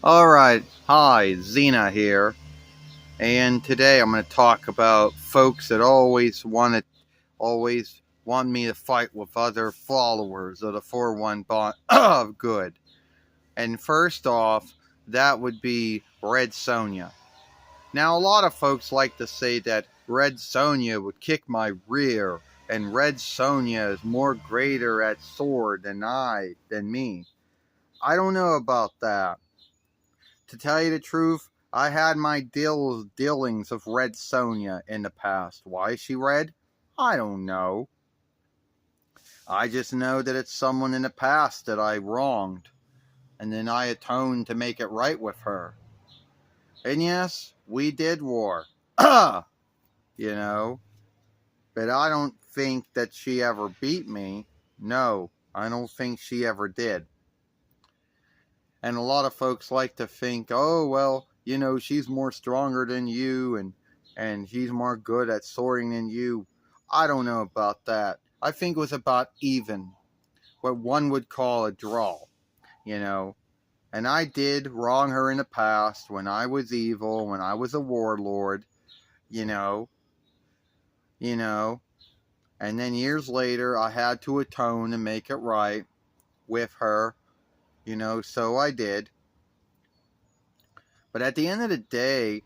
Alright, hi, Xena here, and today I'm going to talk about folks that always want me to fight with other followers of the 4-1 bond of good. And first off, that would be Red Sonja. Now, a lot of folks like to say that Red Sonja would kick my rear, and Red Sonja is more greater at sword than me. I don't know about that. To tell you the truth, I had my dealings of Red Sonja in the past. Why is she red? I don't know. I just know that it's someone in the past that I wronged, and then I atoned to make it right with her. And yes, we did war. you know, but I don't think that she ever beat me. No, I don't think she ever did. And a lot of folks like to think, oh, well, she's more stronger than you and she's more good at soaring than you. I don't know about that. I think it was about even, what one would call a draw, you know. And I did wrong her in the past when I was evil, when I was a warlord, you know, you know. And then years later, I had to atone and make it right with her, so I did. But at the end of the day,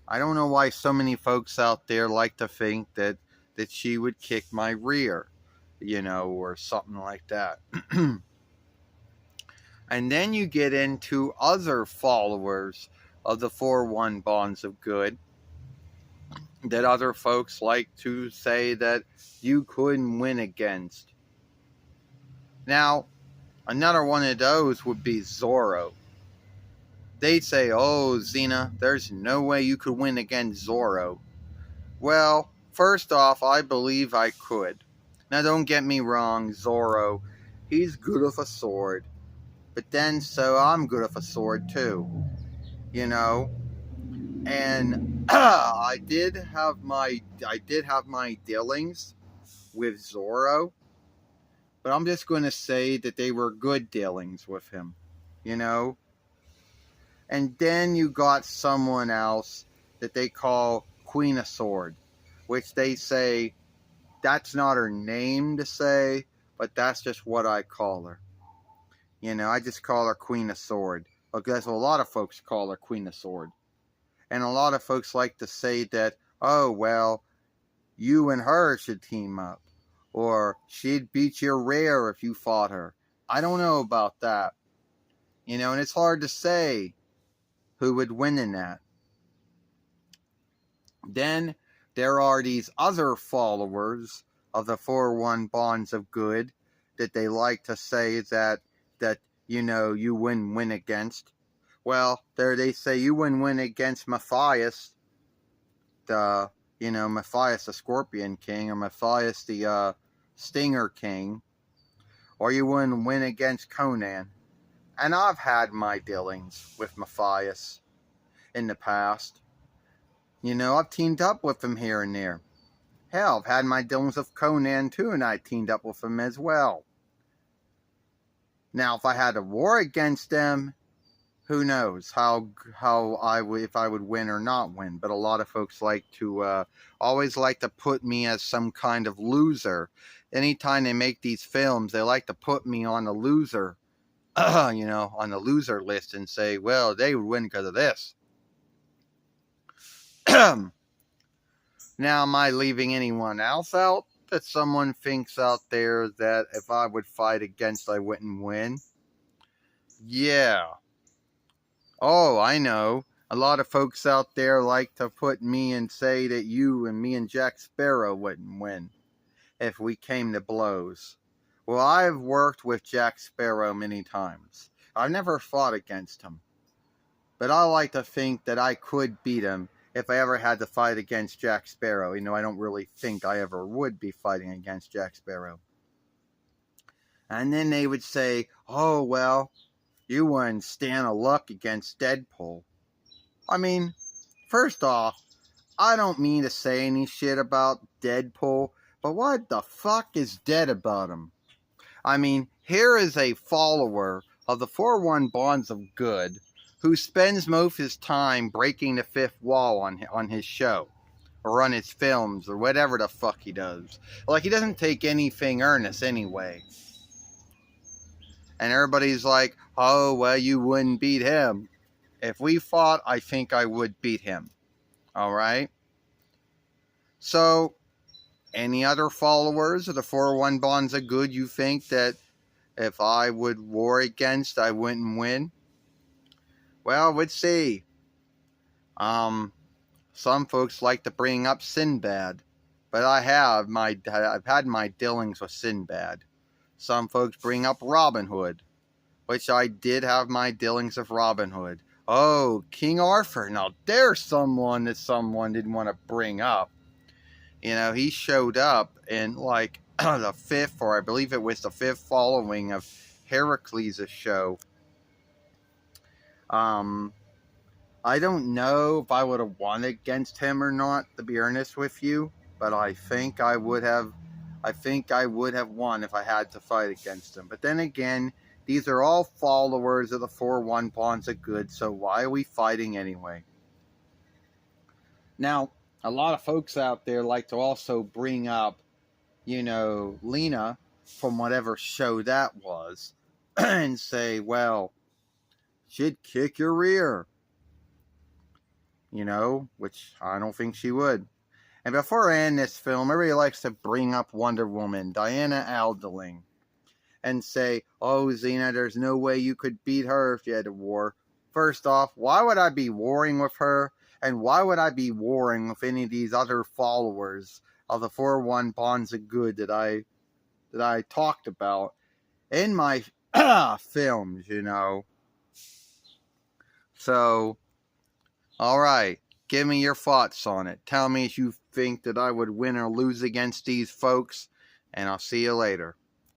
I don't know why so many folks out there like to think that she would kick my rear, or something like that. And then you get into other followers of the 4-1 bonds of good that other folks like to say that you couldn't win against. Now, another one of those would be Zorro. They'd say, oh, Xena, there's no way you could win against Zorro. Well, first off, I believe I could. Now, don't get me wrong, Zorro, he's good with a sword. But then, so I'm good with a sword too, you know. And I did have my dealings with Zorro, but I'm just going to say that they were good dealings with him, you know. And then you got someone else that they call Queen of Sword, which they say that's not her name to say, but that's just what I call her. I just call her Queen of Sword. Because a lot of folks call her Queen of Sword. And a lot of folks like to say that, oh, well, you and her should team up. Or she'd beat your rear if you fought her. I don't know about that. And it's hard to say who would win in that. Then there are these other followers of the 4-1 bonds of good that they like to say that you wouldn't win against. Well, there they say you wouldn't win against Matthias, Matthias the Scorpion King, or Matthias the Stinger King, or you wouldn't win against Conan. And I've had my dealings with Matthias in the past. I've teamed up with him here and there. Hell, I've had my dealings with Conan too, and I teamed up with him as well. Now, if I had a war against them, who knows if I would win or not win. But a lot of folks always like to put me as some kind of loser. Anytime they make these films, they like to put me on the loser, on the loser list and say, well, they would win because of this. Now, am I leaving anyone else out that someone thinks out there that if I would fight against, I wouldn't win? Yeah. Oh, I know. A lot of folks out there like to put me and say that you and me and Jack Sparrow wouldn't win if we came to blows. Well, I've worked with Jack Sparrow many times. I've never fought against him. But I like to think that I could beat him if I ever had to fight against Jack Sparrow. I don't really think I ever would be fighting against Jack Sparrow. And then they would say, oh, well, you wouldn't stand a luck against Deadpool. I mean, first off, I don't mean to say any shit about Deadpool, but what the fuck is dead about him? I mean, here is a follower of the 4-1 bonds of good who spends most of his time breaking the fifth wall on his show or on his films or whatever the fuck he does. Like, he doesn't take anything earnest anyway. And everybody's like, oh, well, you wouldn't beat him. If we fought, I think I would beat him. All right? So, any other followers of the 401 Bonds of Good you think that if I would war against, I wouldn't win? Well, let's see. Some folks like to bring up Sinbad, but I've had my dealings with Sinbad. Some folks bring up Robin Hood, which I did have my dealings with Robin Hood. Oh, King Arthur. Now there's someone that someone didn't want to bring up. You know, he showed up in like the fifth, or I believe it was the fifth following of Heracles' show. I don't know if I would have won against him or not, to be honest with you, but I think I would have won if I had to fight against him. But then again, these are all followers of the 4-1 Bonds of Good, so why are we fighting anyway? Now, a lot of folks out there like to also bring up, you know, Lena from whatever show that was and say, well, she'd kick your rear. You know, which I don't think she would. And before I end this film, everybody likes to bring up Wonder Woman, Diana Aldling, and say, oh, Xena, there's no way you could beat her if you had a war. First off, why would I be warring with her? And why would I be warring with any of these other followers of the 4-1 Bonds of Good that I talked about in my films, you know? So, alright, give me your thoughts on it. Tell me if you think that I would win or lose against these folks, and I'll see you later.